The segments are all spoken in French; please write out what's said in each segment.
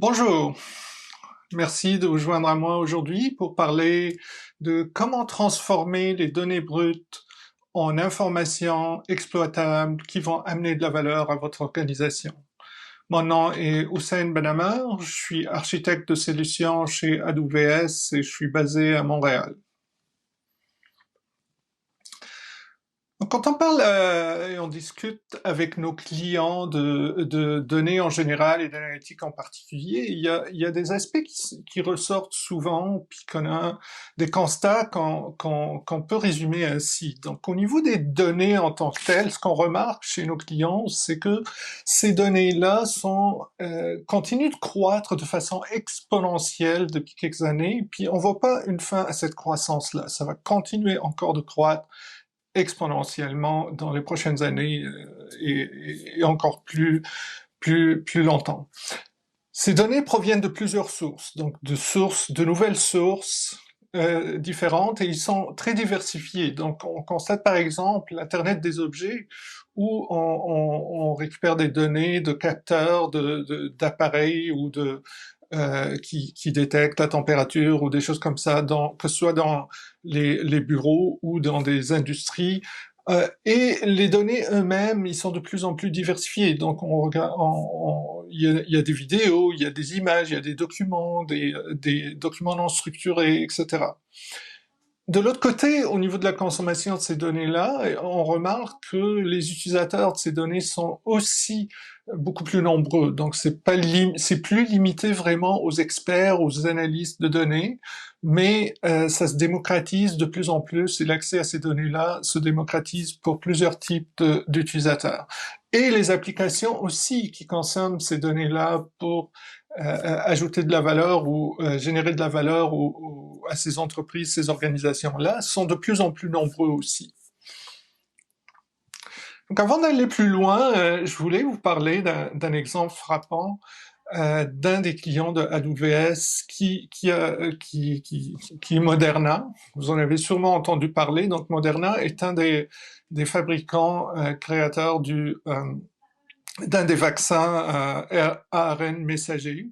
Bonjour, merci de vous joindre à moi aujourd'hui pour parler de comment transformer les données brutes en informations exploitables qui vont amener de la valeur à votre organisation. Mon nom est Hussein Benhammer, je suis architecte de solutions chez AWS et je suis basé à Montréal. Quand on parle et on discute avec nos clients de données en général et d'analytiques en particulier, il y a des aspects qui ressortent souvent, puis qu'on a des constats qu'on peut résumer ainsi. Donc, au niveau des données en tant que telles, ce qu'on remarque chez nos clients, c'est que ces données-là continuent de croître de façon exponentielle depuis quelques années, puis on voit pas une fin à cette croissance-là. Ça va continuer encore de croître exponentiellement dans les prochaines années et encore plus longtemps. Ces données proviennent de plusieurs sources, donc de nouvelles sources différentes, et ils sont très diversifiés. Donc on constate par exemple l'Internet des objets, où on récupère des données de capteurs, d'appareils ou qui détectent la température ou des choses comme ça, que ce soit dans les bureaux ou dans des industries. Et les données eux-mêmes, ils sont de plus en plus diversifiés. Donc, on regarde, il y a des vidéos, il y a des images, il y a des documents non structurés, etc. De l'autre côté, au niveau de la consommation de ces données-là, on remarque que les utilisateurs de ces données sont aussi beaucoup plus nombreux. Donc, c'est plus limité vraiment aux experts, aux analystes de données, mais ça se démocratise de plus en plus et l'accès à ces données-là se démocratise pour plusieurs types d'utilisateurs. Et les applications aussi qui consomment ces données-là pour ajouter de la valeur ou générer de la valeur à ces entreprises, ces organisations-là, sont de plus en plus nombreux aussi. Donc avant d'aller plus loin, je voulais vous parler d'un exemple frappant d'un des clients de AWS qui est Moderna. Vous en avez sûrement entendu parler. Donc Moderna est un des fabricants créateurs d'un des vaccins ARN messager.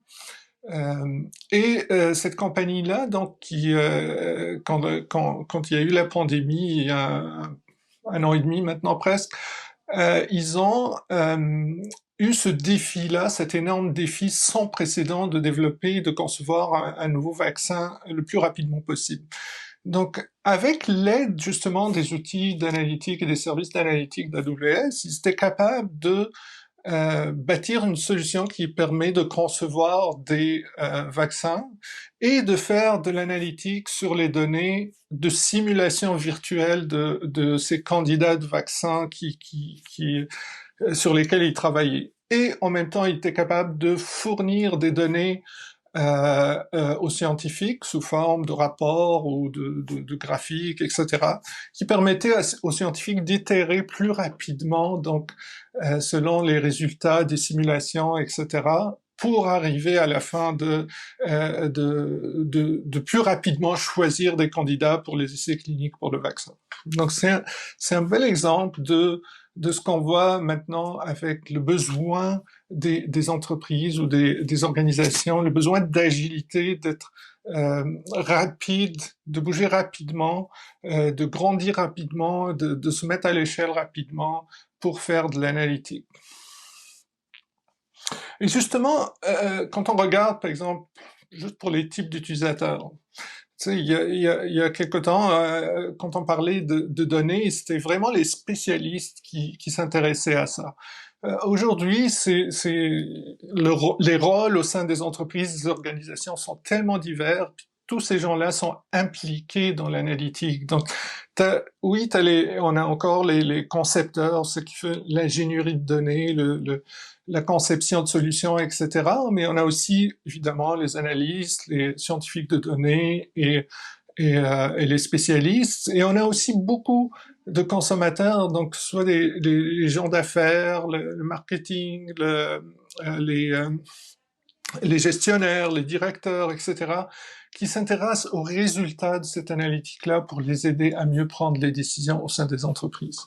Cette compagnie-là, donc, quand il y a eu la pandémie, il y a un an et demi maintenant presque, ils ont eu ce défi-là, cet énorme défi sans précédent de développer et de concevoir un nouveau vaccin le plus rapidement possible. Donc, avec l'aide justement des outils d'analytique et des services d'analytique d'AWS, ils étaient capables de bâtir une solution qui permet de concevoir des vaccins et de faire de l'analytique sur les données de simulation virtuelle de ces candidats de vaccins sur lesquels ils travaillaient. Et en même temps, il était capable de fournir des données aux scientifiques sous forme de rapports ou de graphiques, etc., qui permettaient aux scientifiques d'itérer plus rapidement, donc selon les résultats des simulations, etc., pour arriver à la fin de plus rapidement choisir des candidats pour les essais cliniques pour le vaccin. Donc c'est un bel exemple de ce qu'on voit maintenant avec le besoin des entreprises ou des organisations, le besoin d'agilité, d'être rapide, de bouger rapidement, de grandir rapidement, de se mettre à l'échelle rapidement pour faire de l'analytique. Et justement, quand on regarde, par exemple, juste pour les types d'utilisateurs, tu sais, il y a quelque temps, quand on parlait de données, c'était vraiment les spécialistes qui s'intéressaient à ça. Aujourd'hui, les rôles au sein des entreprises, des organisations sont tellement divers. Tous ces gens-là sont impliqués dans l'analytique. Donc, on a encore les concepteurs, ceux qui font l'ingénierie de données, la conception de solutions, etc. Mais on a aussi, évidemment, les analystes, les scientifiques de données et les spécialistes. Et on a aussi beaucoup de consommateurs, donc soit les gens d'affaires, le marketing, les gestionnaires, les directeurs, etc., qui s'intéressent aux résultats de cette analytique-là pour les aider à mieux prendre les décisions au sein des entreprises.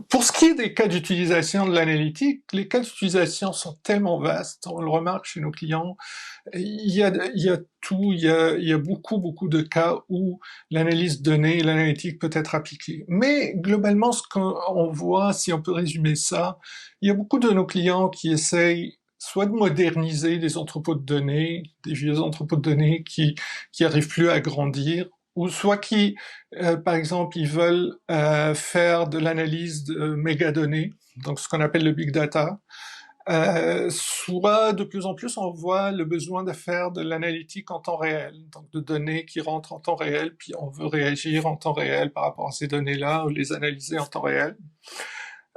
Pour ce qui est des cas d'utilisation de l'analytique, les cas d'utilisation sont tellement vastes, on le remarque chez nos clients, il y a tout, il y a beaucoup de cas où l'analyse de données, l'analytique peut être appliquée. Mais globalement, ce qu'on voit, si on peut résumer ça, il y a beaucoup de nos clients qui essayent soit de moderniser des entrepôts de données, des vieux entrepôts de données qui arrivent plus à grandir, ou soit qui, par exemple, ils veulent faire de l'analyse de mégadonnées, donc ce qu'on appelle le big data, soit de plus en plus on voit le besoin de faire de l'analytique en temps réel, donc de données qui rentrent en temps réel, puis on veut réagir en temps réel par rapport à ces données-là, ou les analyser en temps réel.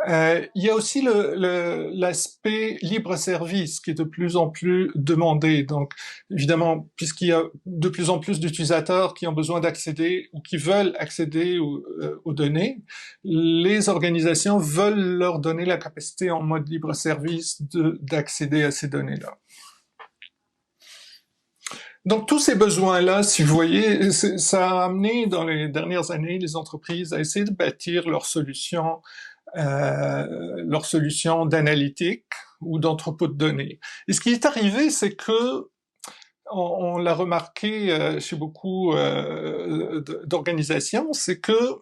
Il y a aussi l'aspect libre-service qui est de plus en plus demandé. Donc, évidemment, puisqu'il y a de plus en plus d'utilisateurs qui ont besoin d'accéder ou qui veulent accéder aux données, les organisations veulent leur donner la capacité en mode libre-service d'accéder à ces données-là. Donc tous ces besoins-là, si vous voyez, ça a amené dans les dernières années les entreprises à essayer de bâtir leurs solutions d'analytique ou d'entrepôt de données. Et ce qui est arrivé, c'est que on l'a remarqué chez beaucoup d'organisations, c'est que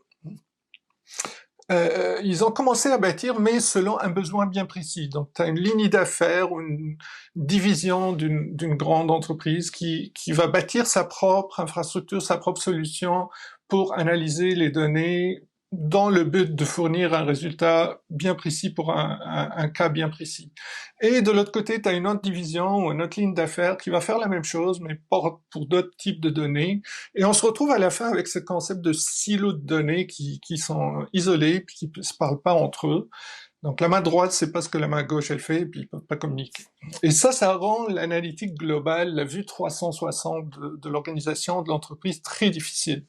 ils ont commencé à bâtir, mais selon un besoin bien précis. Donc, tu as une ligne d'affaires ou une division d'une grande entreprise qui va bâtir sa propre infrastructure, sa propre solution pour analyser les données dans le but de fournir un résultat bien précis pour un cas bien précis. Et de l'autre côté, tu as une autre division ou une autre ligne d'affaires qui va faire la même chose, mais pour d'autres types de données. Et on se retrouve à la fin avec ce concept de silos de données qui sont isolés, puis qui ne se parlent pas entre eux. Donc la main droite sait pas ce que la main gauche elle fait, et puis ils peuvent pas communiquer. Et ça rend l'analytique globale, la vue 360 de l'organisation, de l'entreprise très difficile.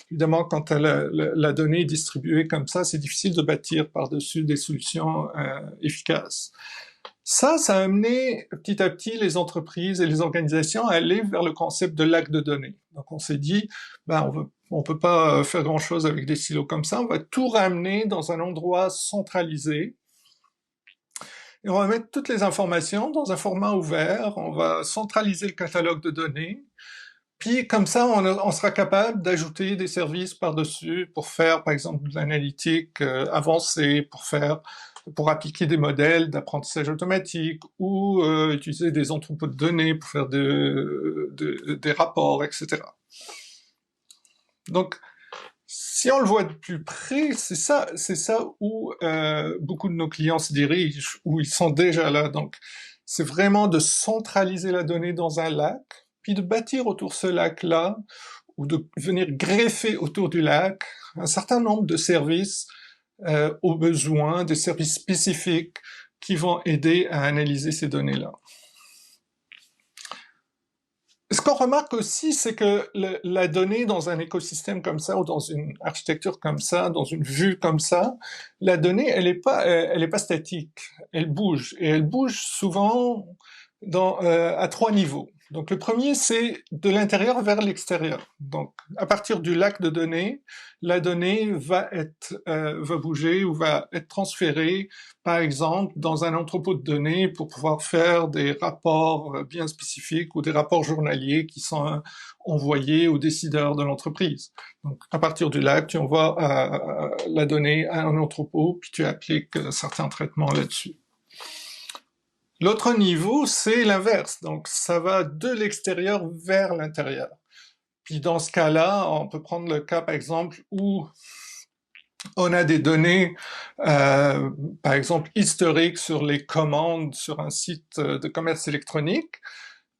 Évidemment, quand la donnée est distribuée comme ça, c'est difficile de bâtir par-dessus des solutions efficaces. Ça a amené petit à petit les entreprises et les organisations à aller vers le concept de lac de données. Donc on s'est dit, on peut pas faire grand-chose avec des silos comme ça, on va tout ramener dans un endroit centralisé. Et on va mettre toutes les informations dans un format ouvert, on va centraliser le catalogue de données, puis comme ça, on sera capable d'ajouter des services par-dessus pour faire, par exemple, de l'analytique avancée, pour appliquer des modèles d'apprentissage automatique ou utiliser des entrepôts de données pour faire des rapports, etc. Donc, si on le voit de plus près, c'est ça où beaucoup de nos clients se dirigent, où ils sont déjà là. Donc, c'est vraiment de centraliser la donnée dans un lac, puis de bâtir autour de ce lac-là, ou de venir greffer autour du lac un certain nombre de services aux besoins, des services spécifiques qui vont aider à analyser ces données-là. Ce qu'on remarque aussi, c'est que la donnée dans un écosystème comme ça, ou dans une architecture comme ça, dans une vue comme ça, la donnée, elle est pas statique, elle bouge, et elle bouge souvent à trois niveaux. Donc le premier, c'est de l'intérieur vers l'extérieur. Donc à partir du lac de données, la donnée va bouger ou va être transférée, par exemple, dans un entrepôt de données pour pouvoir faire des rapports bien spécifiques ou des rapports journaliers qui sont envoyés aux décideurs de l'entreprise. Donc à partir du lac, tu envoies la donnée à un entrepôt, puis tu appliques certains traitements là-dessus. L'autre niveau, c'est l'inverse. Donc, ça va de l'extérieur vers l'intérieur. Puis dans ce cas-là, on peut prendre le cas, par exemple, où on a des données, par exemple, historiques sur les commandes sur un site de commerce électronique.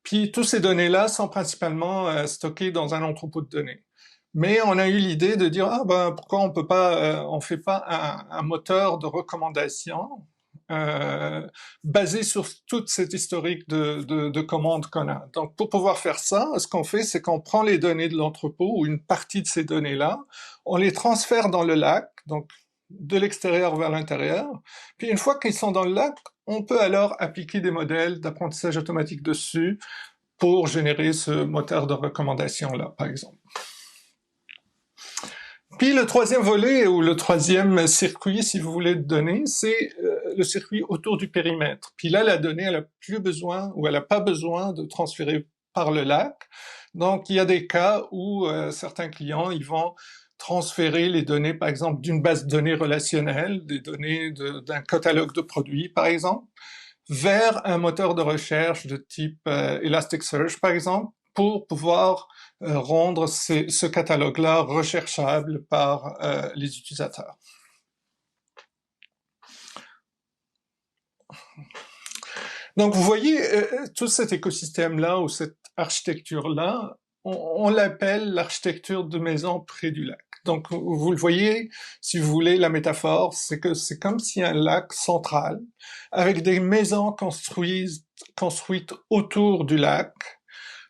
Puis toutes ces données-là sont principalement stockées dans un entrepôt de données. Mais on a eu l'idée de dire, pourquoi on fait pas un moteur de recommandation basé sur toute cette historique de commandes qu'on a. Donc, pour pouvoir faire ça, ce qu'on fait, c'est qu'on prend les données de l'entrepôt, ou une partie de ces données-là, on les transfère dans le lac, donc de l'extérieur vers l'intérieur, puis une fois qu'ils sont dans le lac, on peut alors appliquer des modèles d'apprentissage automatique dessus pour générer ce moteur de recommandation-là, par exemple. Puis le troisième volet, ou le troisième circuit, si vous voulez, de données, c'est le circuit autour du périmètre. Puis là, la donnée, elle a plus besoin, ou elle n'a pas besoin de transférer par le lac. Donc, il y a des cas où certains clients, ils vont transférer les données, par exemple, d'une base de données relationnelle, des données d'un catalogue de produits, par exemple, vers un moteur de recherche de type Elasticsearch, par exemple, pour pouvoir rendre ce catalogue-là recherchable par les utilisateurs. Donc, vous voyez, tout cet écosystème-là, ou cette architecture-là, on l'appelle l'architecture de maison près du lac. Donc, vous le voyez, si vous voulez, la métaphore, c'est que c'est comme si un lac central, avec des maisons construites autour du lac.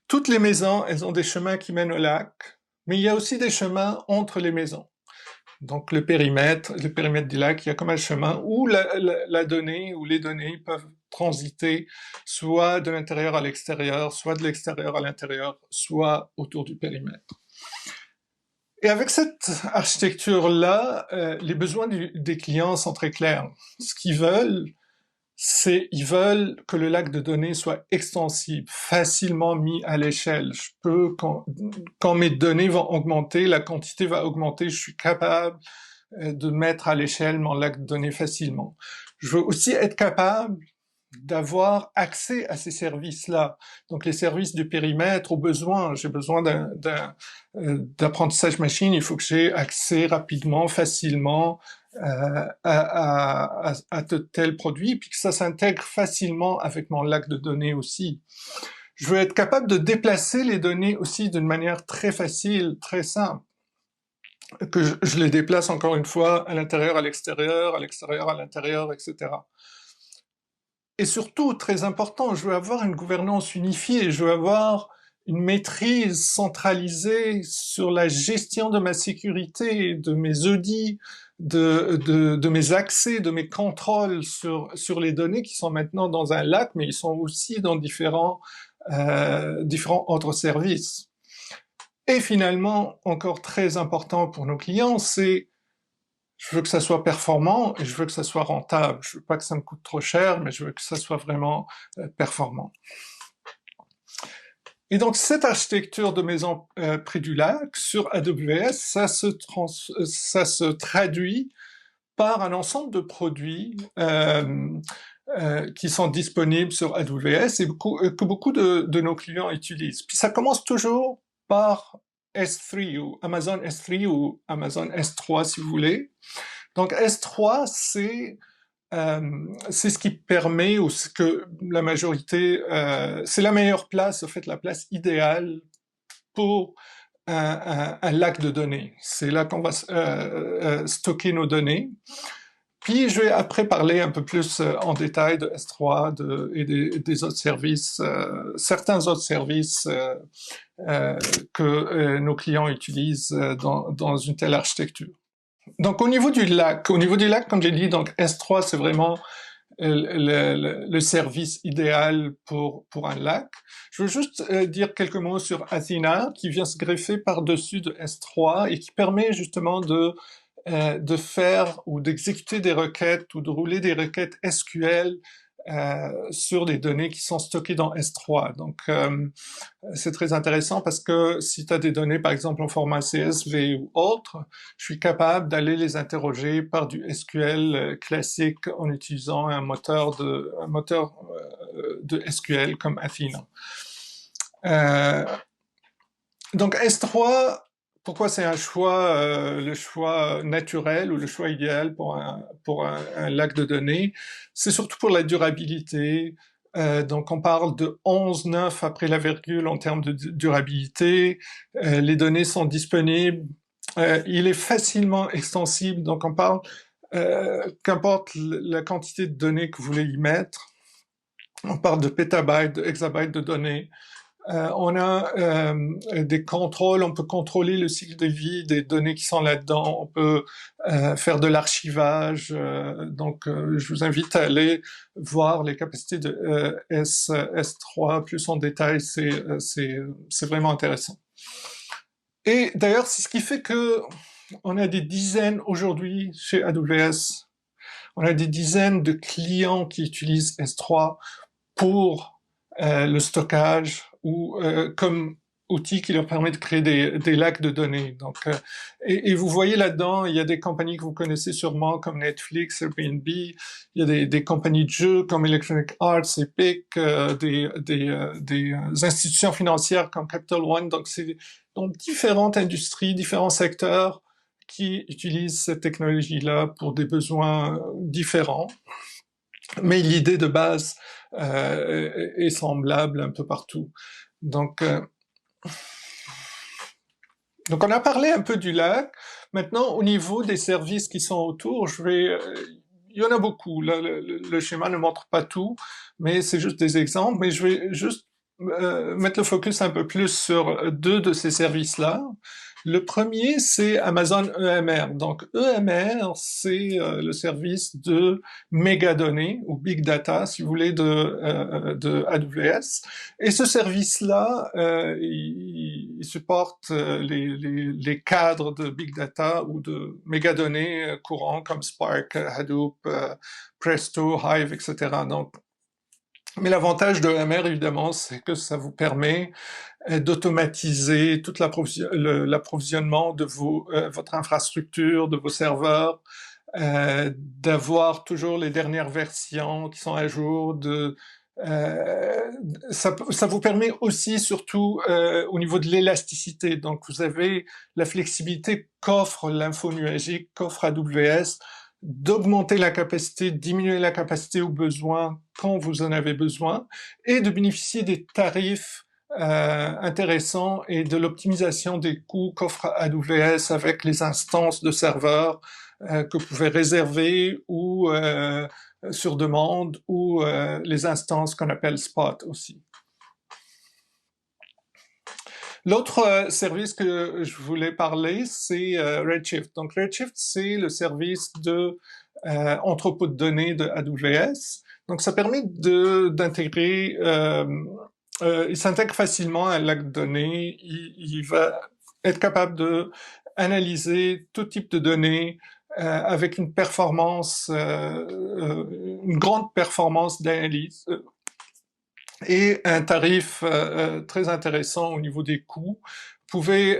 Toutes les maisons, elles ont des chemins qui mènent au lac, mais il y a aussi des chemins entre les maisons. Donc, le périmètre du lac, il y a comme un chemin où la donnée ou les données peuvent transiter soit de l'intérieur à l'extérieur, soit de l'extérieur à l'intérieur, soit autour du périmètre. Et avec cette architecture-là, les besoins des clients sont très clairs. Ce qu'ils veulent, ils veulent que le lac de données soit extensible, facilement mis à l'échelle. Je peux, quand mes données vont augmenter, la quantité va augmenter, je suis capable de mettre à l'échelle mon lac de données facilement. Je veux aussi être capable d'avoir accès à ces services-là. Donc les services du périmètre, au besoin, j'ai besoin d'apprentissage machine, il faut que j'ai accès rapidement, facilement à de tels produits, puis que ça s'intègre facilement avec mon lac de données aussi. Je veux être capable de déplacer les données aussi d'une manière très facile, très simple, que je les déplace encore une fois à l'intérieur, à l'extérieur, à l'intérieur, etc. Et surtout, très important, je veux avoir une gouvernance unifiée, je veux avoir une maîtrise centralisée sur la gestion de ma sécurité, de mes audits, de mes accès, de mes contrôles sur les données qui sont maintenant dans un lac, mais ils sont aussi dans différents autres services. Et finalement, encore très important pour nos clients, c'est je veux que ça soit performant et je veux que ça soit rentable. Je veux pas que ça me coûte trop cher, mais je veux que ça soit vraiment performant. Et donc, cette architecture de maison près du lac sur AWS, ça se traduit par un ensemble de produits qui sont disponibles sur AWS et que beaucoup de nos clients utilisent. Puis ça commence toujours par S3 ou Amazon S3 ou Amazon S3 si vous voulez. Donc S3, c'est ce qui permet, ou ce que la majorité, c'est la meilleure place, en fait, la place idéale pour un lac de données. C'est là qu'on va stocker nos données. Puis je vais après parler un peu plus en détail de S3 et des autres services, certains autres services que nos clients utilisent dans une telle architecture. Donc au niveau du lac, comme j'ai dit, donc S3 c'est vraiment le service idéal pour un lac. Je veux juste dire quelques mots sur Athena qui vient se greffer par-dessus de S3 et qui permet justement de faire ou d'exécuter des requêtes ou de rouler des requêtes SQL sur des données qui sont stockées dans S3. Donc, c'est très intéressant parce que si tu as des données, par exemple, en format CSV ou autre, je suis capable d'aller les interroger par du SQL classique en utilisant un moteur de SQL comme Athena. Donc S3, pourquoi c'est un choix, le choix naturel ou le choix idéal pour un lac de données? C'est surtout pour la durabilité. Donc on parle de 11,9 après la virgule en termes de durabilité. Les données sont disponibles. Il est facilement extensible. Donc on parle, qu'importe la quantité de données que vous voulez y mettre, on parle de pétabytes, de hexabytes de données. On a des contrôles, on peut contrôler le cycle de vie des données qui sont là-dedans, on peut faire de l'archivage, donc je vous invite à aller voir les capacités de S3 plus en détail, c'est vraiment intéressant. Et d'ailleurs, c'est ce qui fait que On a des dizaines aujourd'hui chez AWS, on a des dizaines de clients qui utilisent S3 pour le stockage ou comme outil qui leur permet de créer des lacs de données. Donc, et vous voyez là-dedans, il y a des compagnies que vous connaissez sûrement comme Netflix, Airbnb, il y a des compagnies de jeux comme Electronic Arts, Epic, des institutions financières comme Capital One. Donc, c'est donc différentes industries, différents secteurs qui utilisent cette technologie-là pour des besoins différents. Mais l'idée de base est semblable un peu partout. Donc, donc on a parlé un peu du lac. Maintenant, au niveau des services qui sont autour, il y en a beaucoup. Là, le schéma ne montre pas tout, mais c'est juste des exemples. Mais je vais juste mettre le focus un peu plus sur deux de ces services-là. Le premier, c'est Amazon EMR. Donc, EMR, c'est le service de mégadonnées ou big data, si vous voulez, de AWS. Et ce service-là, il supporte les cadres de big data ou de mégadonnées courants comme Spark, Hadoop, Presto, Hive, etc. Donc, mais l'avantage de EMR, évidemment, c'est que ça vous permet d'automatiser tout l'approvisionnement de votre infrastructure, de vos serveurs, d'avoir toujours les dernières versions qui sont à jour, ça vous permet aussi, surtout au niveau de l'élasticité. Donc, vous avez la flexibilité qu'offre l'info nuagique, qu'offre AWS, d'augmenter la capacité, diminuer la capacité au besoin quand vous en avez besoin, et de bénéficier des tarifs intéressants et de l'optimisation des coûts qu'offre AWS avec les instances de serveurs que vous pouvez réserver ou sur demande ou les instances qu'on appelle Spot aussi. L'autre service que je voulais parler, c'est Redshift. Donc Redshift, c'est le service de entrepôt de données de AWS. Donc ça permet d'intégrer, il s'intègre facilement à un lac de données. Il va être capable de analyser tout type de données avec une performance, une grande performance d'analyse et un tarif très intéressant au niveau des coûts. Vous pouvez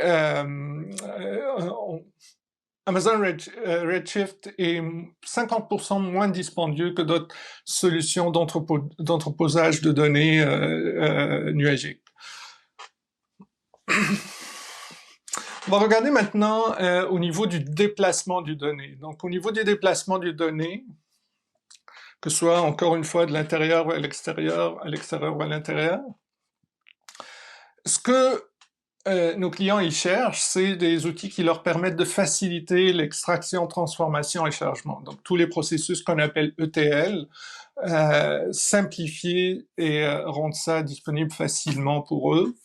Amazon Redshift est 50% moins dispendieux que d'autres solutions d'entreposage de données nuagiques. On va regarder maintenant au niveau du déplacement du données. Donc, au niveau des déplacements du données, que ce soit encore une fois de l'intérieur vers l'extérieur, à l'extérieur vers l'intérieur, ce que nos clients y cherchent, c'est des outils qui leur permettent de faciliter l'extraction, transformation et chargement. Donc, tous les processus qu'on appelle ETL, simplifier et rendre ça disponible facilement pour eux.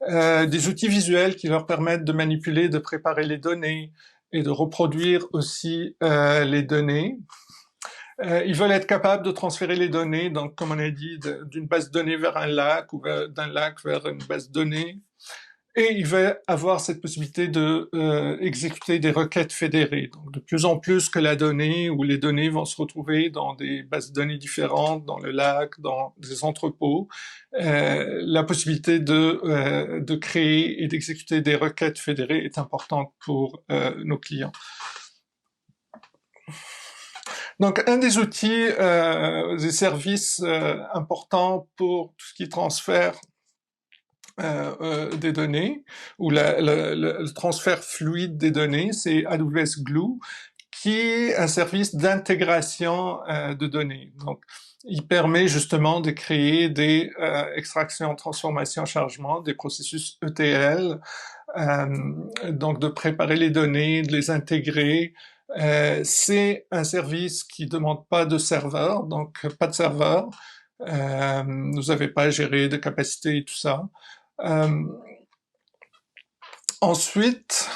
Des outils visuels qui leur permettent de manipuler, de préparer les données et de reproduire aussi les données. Ils veulent être capables de transférer les données, donc comme on a dit, d'une base de données vers un lac ou d'un lac vers une base de données. Et il va avoir cette possibilité de exécuter des requêtes fédérées. Donc, de plus en plus que la donnée ou les données vont se retrouver dans des bases de données différentes, dans le lac, dans des entrepôts, la possibilité de créer et d'exécuter des requêtes fédérées est importante pour nos clients. Donc, un des outils, des services importants pour tout ce qui est transfert des données, ou le transfert fluide des données, c'est AWS Glue, qui est un service d'intégration de données. Donc, il permet justement de créer des extractions, transformations, chargements, des processus ETL, donc de préparer les données, de les intégrer. C'est un service qui demande pas de serveur, donc pas de serveur. Vous n'avez pas à gérer de capacité et tout ça. Ensuite,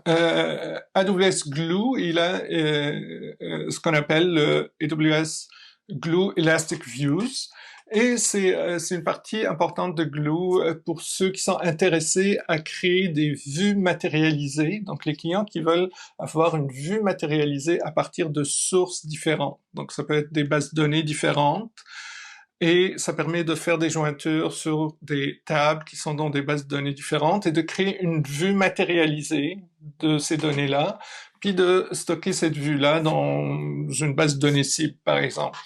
AWS Glue, il a ce qu'on appelle le AWS Glue Elastic Views. Et c'est une partie importante de Glue pour ceux qui sont intéressés à créer des vues matérialisées, donc les clients qui veulent avoir une vue matérialisée à partir de sources différentes. Donc ça peut être des bases de données différentes, et ça permet de faire des jointures sur des tables qui sont dans des bases de données différentes et de créer une vue matérialisée de ces données-là, puis de stocker cette vue-là dans une base de données cible, par exemple.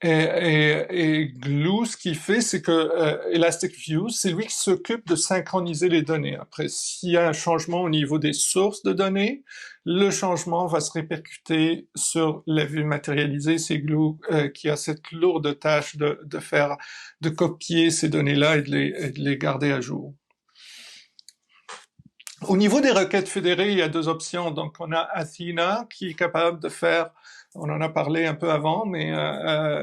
Et Glue, ce qu'il fait, c'est que Elastic View, c'est lui qui s'occupe de synchroniser les données. Après, s'il y a un changement au niveau des sources de données, le changement va se répercuter sur la vue matérialisée. C'est Glue qui a cette lourde tâche de copier ces données-là et de les garder à jour. Au niveau des requêtes fédérées, il y a deux options. Donc, on a Athena qui est capable de faire, on en a parlé un peu avant, mais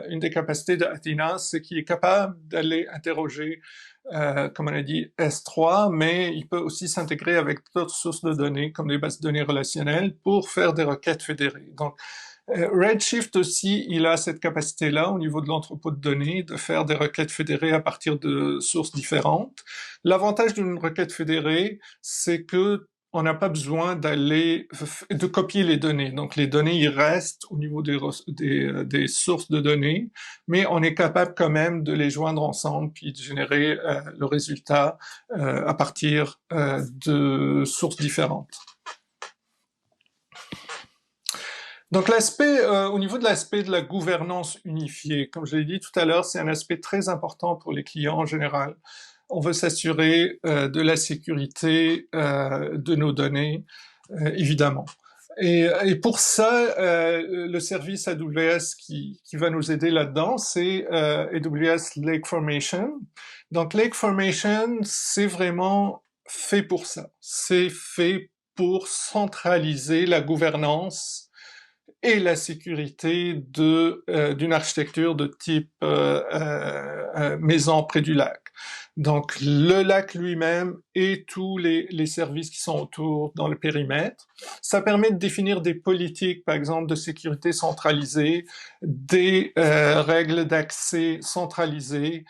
une des capacités d'Athena, c'est qu'il est capable d'aller interroger, comme on a dit, S3, mais il peut aussi s'intégrer avec d'autres sources de données, comme les bases de données relationnelles, pour faire des requêtes fédérées. Donc, Redshift aussi, il a cette capacité-là au niveau de l'entrepôt de données de faire des requêtes fédérées à partir de sources différentes. L'avantage d'une requête fédérée, c'est que on n'a pas besoin de copier les données. Donc les données, ils restent au niveau des sources de données, mais on est capable quand même de les joindre ensemble puis de générer le résultat à partir de sources différentes. Donc au niveau de l'aspect de la gouvernance unifiée, comme je l'ai dit tout à l'heure, c'est un aspect très important pour les clients en général. On veut s'assurer de la sécurité de nos données, évidemment. Et pour ça, le service AWS qui va nous aider là-dedans, c'est AWS Lake Formation. Donc Lake Formation, c'est vraiment fait pour ça. C'est fait pour centraliser la gouvernance et la sécurité d'une architecture de type maison près du lac. Donc le lac lui-même et tous les services qui sont autour dans le périmètre. Ça permet de définir des politiques, par exemple, de sécurité centralisée, des règles d'accès centralisées,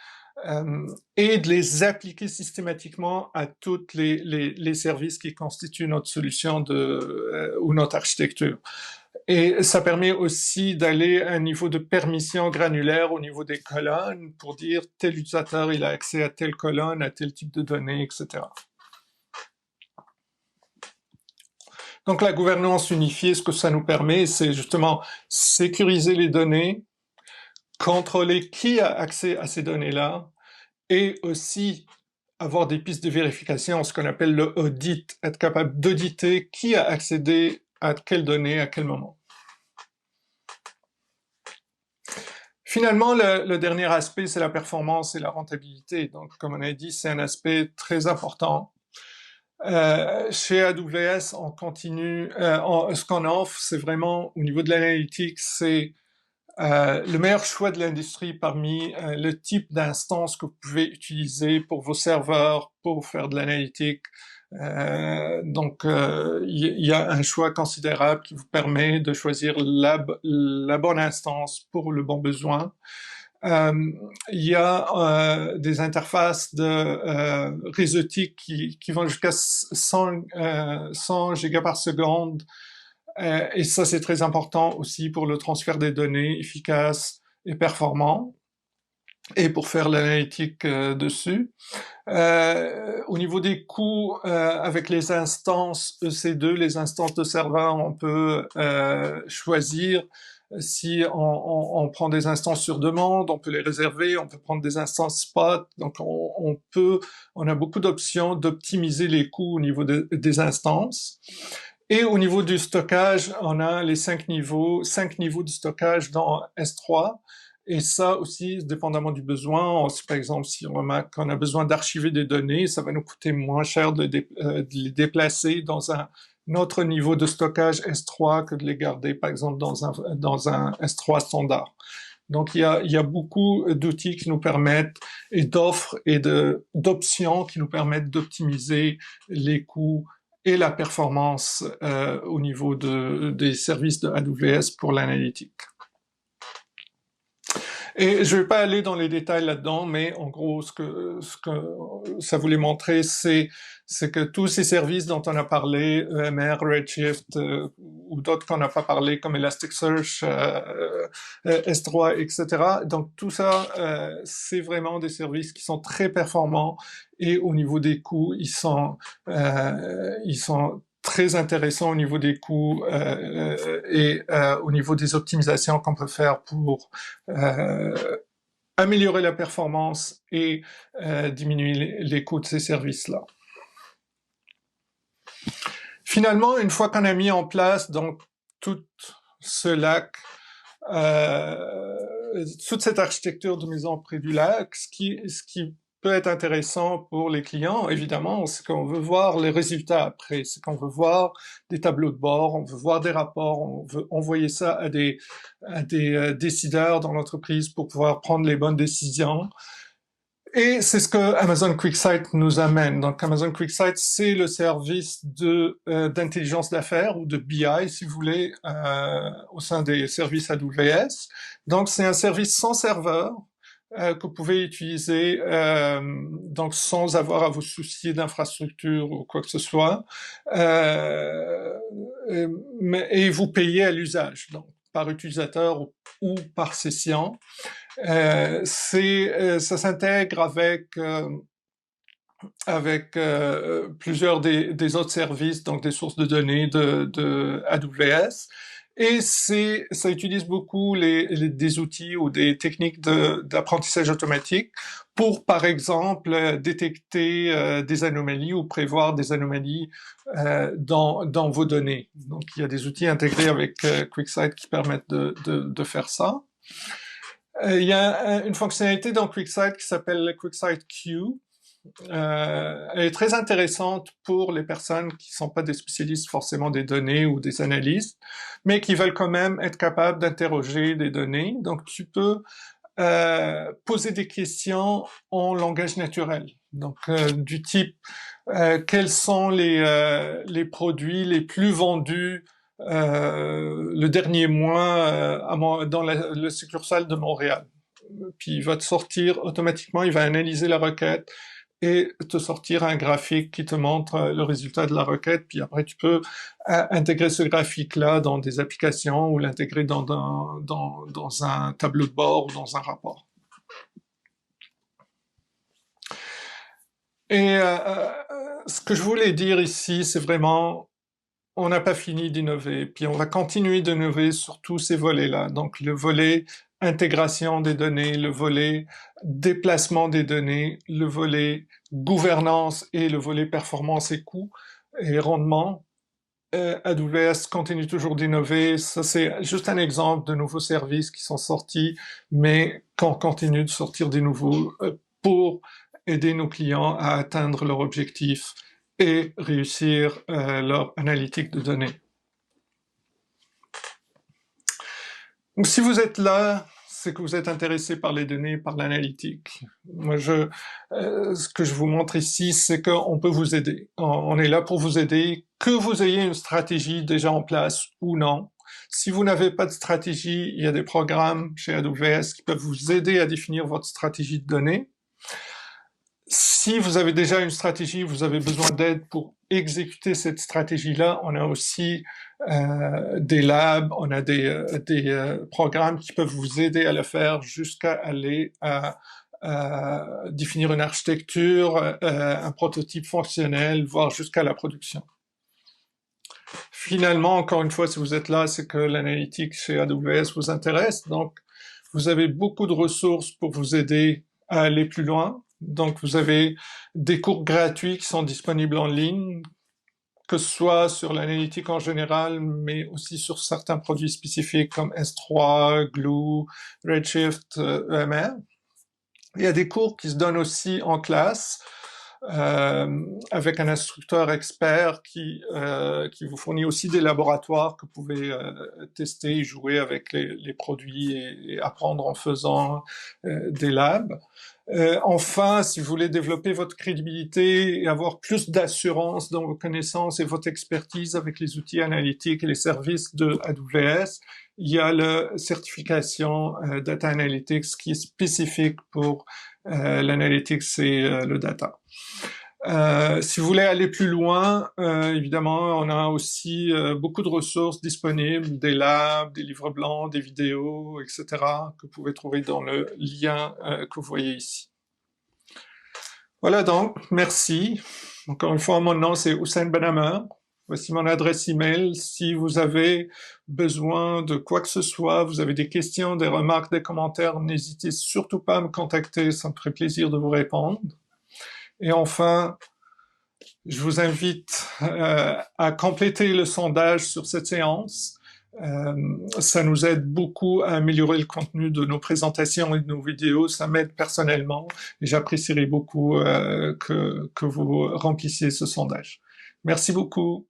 et de les appliquer systématiquement à tous les services qui constituent notre solution ou notre architecture. Et ça permet aussi d'aller à un niveau de permission granulaire au niveau des colonnes pour dire tel utilisateur il a accès à telle colonne, à tel type de données, etc. Donc la gouvernance unifiée, ce que ça nous permet, c'est justement sécuriser les données, contrôler qui a accès à ces données-là, et aussi avoir des pistes de vérification, ce qu'on appelle le audit, être capable d'auditer qui a accédé à quelles données, à quel moment. Finalement, le dernier aspect, c'est la performance et la rentabilité. Donc, comme on a dit, c'est un aspect très important. Chez AWS, on continue, ce qu'on offre, c'est vraiment, au niveau de l'analytique, c'est le meilleur choix de l'industrie parmi le type d'instance que vous pouvez utiliser pour vos serveurs, pour faire de l'analytique. Donc, il y a un choix considérable qui vous permet de choisir la bonne instance pour le bon besoin. Il y a des interfaces de réseautique qui vont jusqu'à 100 gigas par seconde. Et ça, c'est très important aussi pour le transfert des données efficace et performant et pour faire l'analytique dessus. Au niveau des coûts, avec les instances EC2, les instances de serveur, on peut choisir si on prend des instances sur demande, on peut les réserver, on peut prendre des instances spot. Donc on a beaucoup d'options d'optimiser les coûts au niveau des instances. Et au niveau du stockage, on a les 5 niveaux de stockage dans S3. Et ça aussi, dépendamment du besoin, par exemple, si on remarque qu'on a besoin d'archiver des données, ça va nous coûter moins cher de les déplacer dans un autre niveau de stockage S3 que de les garder, par exemple, dans un S3 standard. Donc, il y a beaucoup d'outils qui nous permettent, et d'offres et d'options qui nous permettent d'optimiser les coûts et la performance au niveau des services de AWS pour l'analytique. Et je vais pas aller dans les détails là-dedans, mais en gros, ce que ça voulait montrer, c'est que tous ces services dont on a parlé, EMR, Redshift, ou d'autres qu'on n'a pas parlé, comme Elasticsearch, S3, etc. Donc tout ça, c'est vraiment des services qui sont très performants et au niveau des coûts, ils sont très intéressants au niveau des coûts et au niveau des optimisations qu'on peut faire pour euh, améliorer la performance et diminuer les coûts de ces services-là. Finalement, une fois qu'on a mis en place donc tout ce lac, toute cette architecture de maison près du lac, ce qui peut être intéressant pour les clients, évidemment, c'est qu'on veut voir les résultats après, c'est qu'on veut voir des tableaux de bord, on veut voir des rapports, on veut envoyer ça à des décideurs dans l'entreprise pour pouvoir prendre les bonnes décisions. Et c'est ce que Amazon QuickSight nous amène. Donc Amazon QuickSight, c'est le service d'intelligence d'affaires ou de BI, si vous voulez, au sein des services AWS. Donc c'est un service sans serveur que vous pouvez utiliser donc sans avoir à vous soucier d'infrastructure ou quoi que ce soit. Et vous payez à l'usage, donc par utilisateur ou par session. Ça s'intègre avec plusieurs des autres services, donc des sources de données de AWS. Et ça utilise beaucoup des outils ou des techniques d'apprentissage automatique pour, par exemple, détecter des anomalies ou prévoir des anomalies dans vos données. Donc, il y a des outils intégrés avec QuickSight qui permettent de faire ça. Il y a une fonctionnalité dans QuickSight qui s'appelle QuickSight Queue. Elle est très intéressante pour les personnes qui ne sont pas des spécialistes forcément des données ou des analystes, mais qui veulent quand même être capables d'interroger des données. Donc tu peux poser des questions en langage naturel. Donc du type quels sont les produits les plus vendus le dernier mois dans le succursale de Montréal. Puis il va te sortir automatiquement, il va analyser la requête et te sortir un graphique qui te montre le résultat de la requête. Puis après, tu peux intégrer ce graphique-là dans des applications ou l'intégrer dans un tableau de bord ou dans un rapport. Et ce que je voulais dire ici, c'est vraiment on n'a pas fini d'innover, puis on va continuer d'innover sur tous ces volets-là. Donc le volet intégration des données, le volet déplacement des données, le volet gouvernance et le volet performance et coûts et rendement. AWS continue toujours d'innover. Ça, c'est juste un exemple de nouveaux services qui sont sortis, mais qu'on continue de sortir des nouveaux pour aider nos clients à atteindre leurs objectifs et réussir leur analytique de données. Donc, si vous êtes là, c'est que vous êtes intéressé par les données, par l'analytique. Moi, ce que je vous montre ici, c'est qu'on peut vous aider. On est là pour vous aider, que vous ayez une stratégie déjà en place ou non. Si vous n'avez pas de stratégie, il y a des programmes chez AWS qui peuvent vous aider à définir votre stratégie de données. Si vous avez déjà une stratégie, vous avez besoin d'aide pour exécuter cette stratégie-là, on a aussi des labs, on a des programmes qui peuvent vous aider à le faire jusqu'à aller à définir une architecture, un prototype fonctionnel, voire jusqu'à la production. Finalement, encore une fois, si vous êtes là, c'est que l'analytique chez AWS vous intéresse, donc vous avez beaucoup de ressources pour vous aider à aller plus loin. Donc, vous avez des cours gratuits qui sont disponibles en ligne, que ce soit sur l'analytique en général, mais aussi sur certains produits spécifiques comme S3, Glue, Redshift, EMR. Il y a des cours qui se donnent aussi en classe, avec un instructeur expert qui vous fournit aussi des laboratoires que vous pouvez tester et jouer avec les produits et apprendre en faisant des labs. Enfin, si vous voulez développer votre crédibilité et avoir plus d'assurance dans vos connaissances et votre expertise avec les outils analytiques et les services de AWS, il y a la certification Data Analytics qui est spécifique pour l'analytics et le data. Si vous voulez aller plus loin, évidemment, on a aussi beaucoup de ressources disponibles, des labs, des livres blancs, des vidéos, etc., que vous pouvez trouver dans le lien que vous voyez ici. Voilà donc, merci. Encore une fois, mon nom c'est Hussein Benhammer. Voici mon adresse email. Si vous avez besoin de quoi que ce soit, vous avez des questions, des remarques, des commentaires, n'hésitez surtout pas à me contacter, ça me ferait plaisir de vous répondre. Et enfin, je vous invite à compléter le sondage sur cette séance. Ça nous aide beaucoup à améliorer le contenu de nos présentations et de nos vidéos. Ça m'aide personnellement et j'apprécierais beaucoup que vous remplissiez ce sondage. Merci beaucoup.